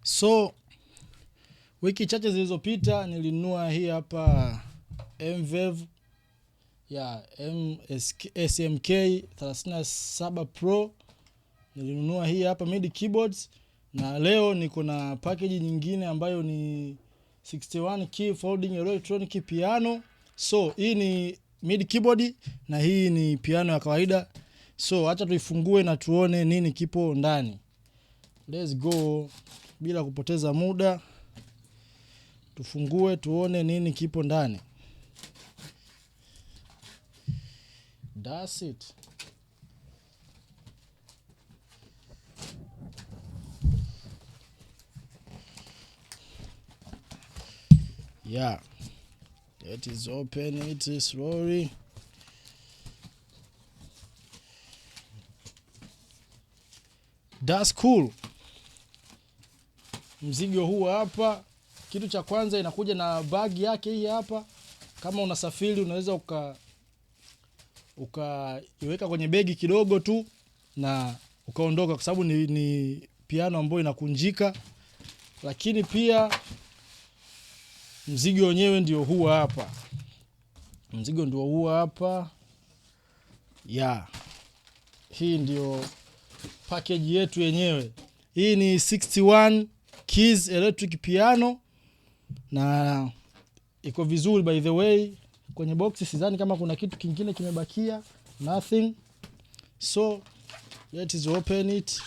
So wiki chache zilizopita nilinunua hii hapa MVev ya SMK 37 Pro. Nilinunua hii hapa MIDI keyboards, na leo niko na package nyingine ambayo ni 61 key folding electronic piano. So hii ni MIDI keyboard na hii ni piano ya kawaida. So acha tuifungue na tuone nini kipo ndani. Let's go bila kupoteza muda. Tufungue tuone nini kipo ndani. That's it. Yeah. Let us open it slowly. That's cool. Mzigo huu hapa. Kitu cha kwanza inakuja na bag yake hii hapa. Kama unasafiri unaweza ukaiweka kwenye begi kidogo tu na ukaondoka, kwa sababu ni piano ambayo inakunjika. Lakini pia mzigo wenyewe ndio huu hapa. Mzigo ndio huu hapa. Yeah. Hii ndio package yetu yenyewe. Hii ni 61 keys electric piano na iko vizuri by the way. Kwenye box sidhani kama kuna kitu kingine kimebakia. Nothing. So let us open it.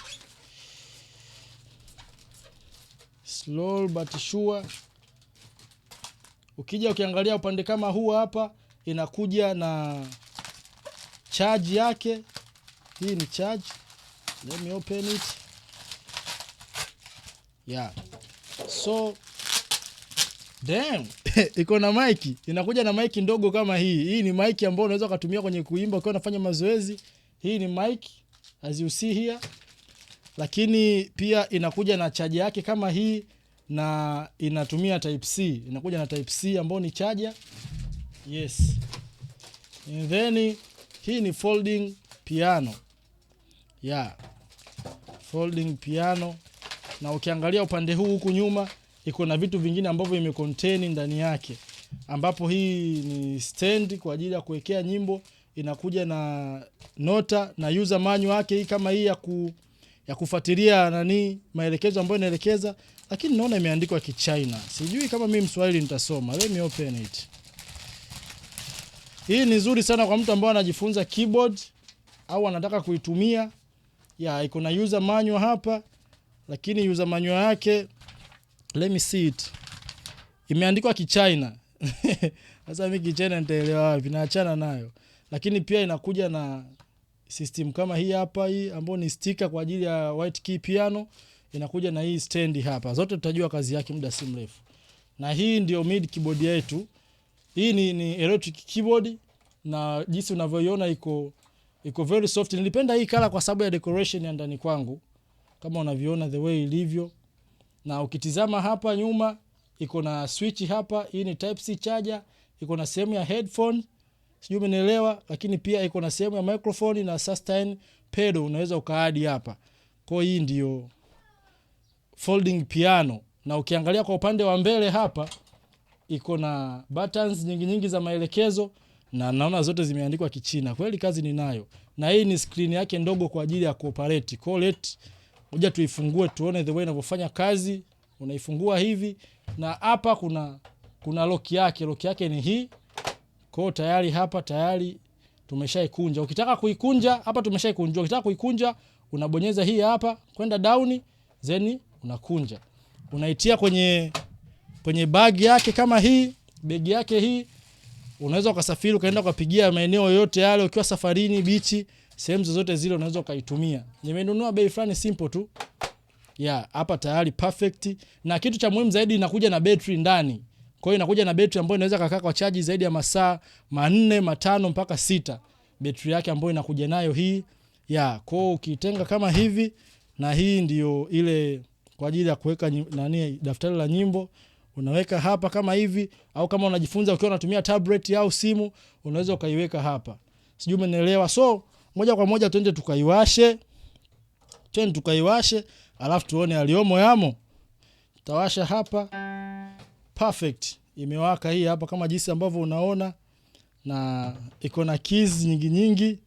Slow but sure. Ukija ukiangalia upande kama huu hapa, inakuja na charge yake. Hii ni charge. Let me open it. Yeah. So damn. Iko na mic. Inakuja na mic ndogo kama hii. Hii ni mic ambayo unaweza kutumia kwenye kuimba ukiwa unafanya mazoezi. Hii ni mic as you see here. Lakini pia inakuja na charge yake kama hii, na inatumia type C. Inakuja na type C ambayo ni charger. Yes. And then hii ni folding piano. Yeah. Folding piano. Na ukiangalia upande huu huku nyuma iko na vitu vingine ambavyo imecontain ndani yake, ambapo hii ni stand kwa ajili ya kuwekea nyimbo. Inakuja na nota na user manual yake hii kama hii ya kufuatilia maelekezo ambayo inaelekeza, lakini naona imeandikwa Kichina. Sijui kama mimi Mswahili nitasoma. Let me open it. Hii ni nzuri sana kwa mtu ambaye anajifunza keyboard au anataka kuitumia. Ya iko na user manual hapa, lakini user manual yake let me see it. Imeandikwa Kichina. Sasa mimi Kichina nitaelewa wapi? Naachana nayo. Lakini pia inakuja na system kama hii hapa, hii ambayo ni sticker kwa ajili ya white key piano. Inakuja na hii stand hapa. Zote tutajua kazi yake muda si mrefu. Na hii ndio MIDI keyboard yetu. Hii ni electric keyboard, na jinsi unavyoiona iko very soft. Nilipenda hii color kwa sababu ya decoration ya ndani kwangu, kama unavyoona the way ilivyo. Na ukitizama hapa nyuma iko na switch hapa. Hii ni type C charger. Iko na sehemu ya headphone, sijui umenielewa, lakini pia iko na sehemu ya microphone na sustain pedal unaweza ukaadi hapa. Kwa hii ndio folding piano. Na ukiangalia kwa upande wa mbele hapa iko na buttons nyingi za maelekezo, na naona zote zimeandikwa Kichina. Kweli kazi ninayo. Na hii ni screen yake ndogo kwa ajili ya kuoperate. Kwa let ngoja tuifungue tuone the way inavyofanya kazi. Unaifungua hivi, na hapa kuna lock yake. Lock yake ni hii. Kwa tayari hapa tayari tumeshaikunja. Ukitaka kuikunja hapa tumeshaikunjua. Ukitaka kuikunja unabonyeza hii hapa kwenda down, then unakunja. Unaitia kwenye bag yake kama hii, begi yake hii. Unaweza ukasafiri ukaenda kupigia maeneo yote yale ukiwa safarini, bichi, sehemu zozote zile unaweza ukaitumia. Nimenunua bei fulani simple tu. Yeah, hapa tayari perfect. Na kitu cha muhimu zaidi, inakuja na battery ndani. Kwa hiyo inakuja na battery ambayo inaweza kukaa kwa charge zaidi ya masaa 4, 5 mpaka 6. Battery yake ambayo inakuja nayo hii. Yeah, kwa hiyo ukitenga kama hivi, na hii ndio ile kwa ajili ya kuweka daftari la nyimbo. Unaweka hapa kama hivi, au kama unajifunza ukiwa unatumia tablet au simu, unaweza ukaiweka hapa. Sijui umenielewa. So moja kwa moja twende tukaiwashe. Alafu tuone aliomo yamo. Tawasha hapa. Perfect. Imewaka hii hapa kama jinsi ambavyo unaona, na iko na keys nyingi nyingi.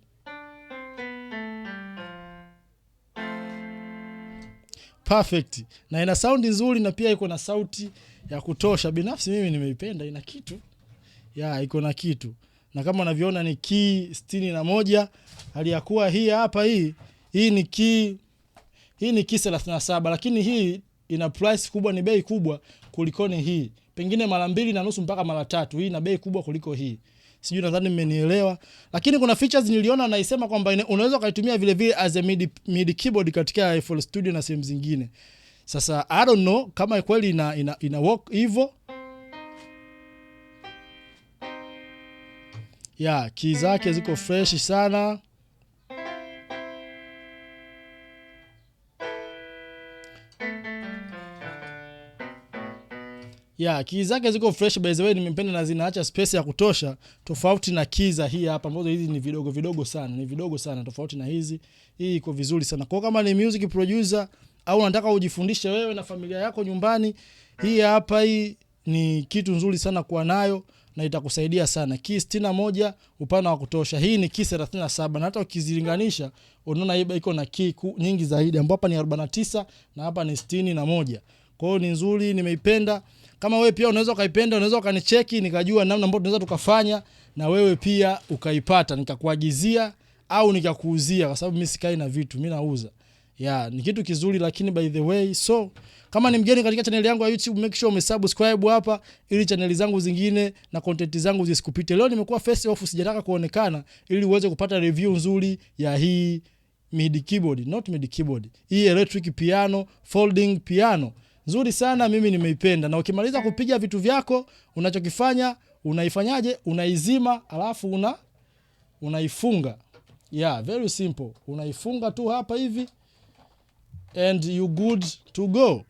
Perfect. Na ina sound nzuri na pia iko na sauti ya kutosha. Binafsi mimi nimeipenda, ina kitu. Iko na kitu. Na kama unavyoona ni key 61, hali ya kuwa hii hapa hii ni key 37, lakini hii ina price kubwa, ni bei kubwa kuliko hii. Pengine mara 2.5 mpaka mara 3. Hii ina bei kubwa kuliko hii. Sijui, nadhani mmenielewa. Lakini kuna features niliona naisema kwamba unaweza kuitumia vile vile as a MIDI keyboard katika FL Studio na sehemu zingine. Sasa I don't know kama kweli ina work hivyo. Keys zake ziko fresh sana. Keys zake ziko fresh by the way, nimependa na zinaacha space ya kutosha, tofauti na keys hii hapa ambazo hizi ni vidogo sana, tofauti na hizi. Hii iko vizuri sana. Kwa kama ni music producer au unataka ujifundishe wewe na familia yako nyumbani, hii hapa hii ni kitu nzuri sana kuwa nayo na itakusaidia sana. Key 61, upana wa kutosha. Hii ni key 37 na hata ukizilinganisha unaona hii iko na key nyingi zaidi, ambapo hapa ni 49 na hapa ni 61. Kwa hiyo ni nzuri, nimeipenda. Kama wewe pia unaweza ukaipenda, unaweza ukanicheki nikajua namna ambayo tunaweza tukafanya na wewe pia ukaipata, nikakuagizia au nikakuuzia, kwa sababu mimi sikai na vitu, mimi nauza. Ni kitu kizuri. Lakini by the way, so kama ni mgeni katika channel yangu ya YouTube, make sure umesubscribe hapa ili channel zangu zingine na content zangu zisikupite. Leo nimekuwa face off, sijataka kuonekana, ili uweze kupata review nzuri ya hii MIDI keyboard, not MIDI keyboard. Hii electric piano, folding piano. Nzuri sana, mimi nimeipenda. Na ukimaliza kupiga vitu vyako, unachokifanya, unaifanyaje? Unaizima, alafu unaifunga. Very simple. Unaifunga tu hapa hivi and you good to go.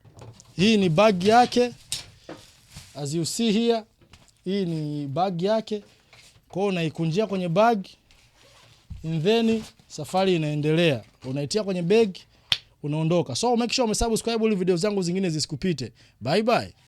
Hii ni bag yake. As you see here, hii ni bag yake. Kwa hiyo unaikunjia kwenye bag, and then safari inaendelea. Unaitia kwenye bag, unaondoka. So make sure umesubscribe ili video zangu zingine zisikupite. Bye bye.